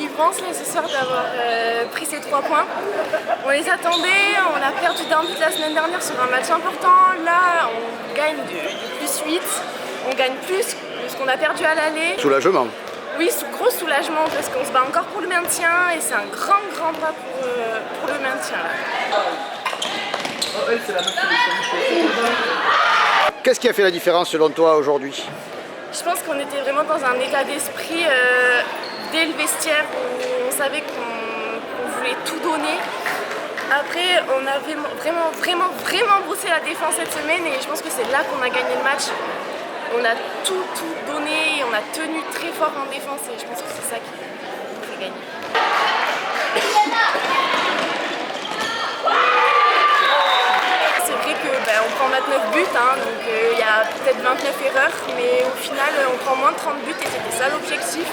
délivrance là, ce soir d'avoir pris ces 3 points. On les attendait, on a perdu d'un but la semaine dernière sur un match important. Là, on gagne du plus 8, on gagne plus que ce qu'on a perdu à l'aller. Soulagement. Oui, gros soulagement parce qu'on se bat encore pour le maintien et c'est un grand pas pour le maintien. Qu'est-ce qui a fait la différence selon toi aujourd'hui? Je pense qu'on était vraiment dans un état d'esprit dès le vestiaire où on savait qu'on voulait tout donner. Après, on avait vraiment bossé la défense cette semaine et je pense que c'est là qu'on a gagné le match. On a tout donné et on a tenu très fort en défense et je pense que c'est ça qui nous fait gagner. C'est vrai qu'on prend 29 buts, donc il y a peut-être 29 erreurs, mais au final on prend moins de 30 buts et c'était ça l'objectif.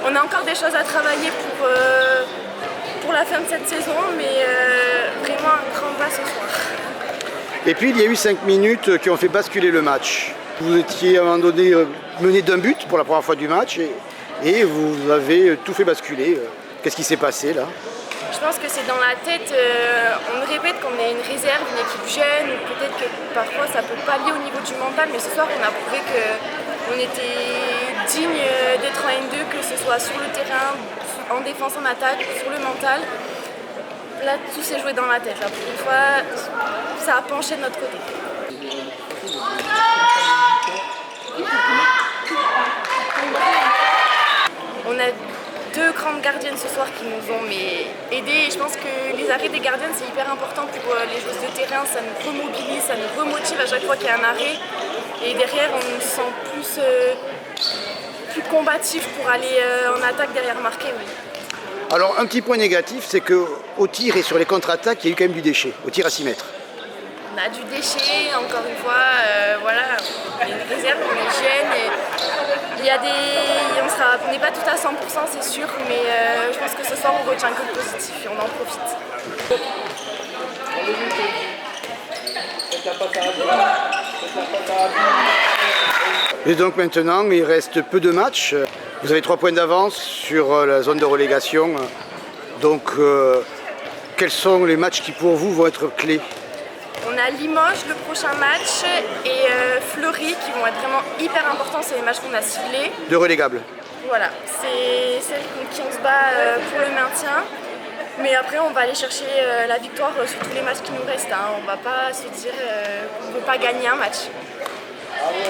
On a encore des choses à travailler pour la fin de cette saison, mais vraiment un grand pas ce soir. Et puis il y a eu 5 minutes qui ont fait basculer le match. Vous étiez à un moment donné mené d'un but pour la première fois du match et vous avez tout fait basculer. Qu'est-ce qui s'est passé là? Je pense que c'est dans la tête, on répète qu'on est une réserve, une équipe jeune, ou peut-être que parfois ça peut pas lier au niveau du mental, mais ce soir on a prouvé qu'on était digne d'être en N2, que ce soit sur le terrain, en défense, en attaque, sur le mental. Là tout s'est joué dans la tête, là. Pour une fois ça a penché de notre côté. On a 2 grandes gardiennes ce soir qui nous ont aidés et je pense que les arrêts des gardiennes c'est hyper important pour les joueuses de terrain, ça nous remobilise, ça nous remotive à chaque fois qu'il y a un arrêt et derrière on se sent plus combatif pour aller en attaque derrière marqué. Oui. Alors un petit point négatif, c'est qu'au tir et sur les contre-attaques, il y a eu quand même du déchet, au tir à 6 mètres. On a du déchet, encore une fois, voilà, on est une réserve, on est jeune et on n'est pas tout à 100% c'est sûr, mais je pense que ce soir on retient que le positif et on en profite. Et donc maintenant, il reste peu de matchs. Vous avez 3 points d'avance sur la zone de relégation. Donc, quels sont les matchs qui pour vous vont être clés? On a Limoges le prochain match et Fleury qui vont être vraiment hyper importants, c'est les matchs qu'on a ciblés. De relégables. Voilà, c'est celle contre qui on se bat pour le maintien. Mais après on va aller chercher la victoire sur tous les matchs qui nous restent. On va pas se dire qu'on ne veut pas gagner un match. Ah ouais.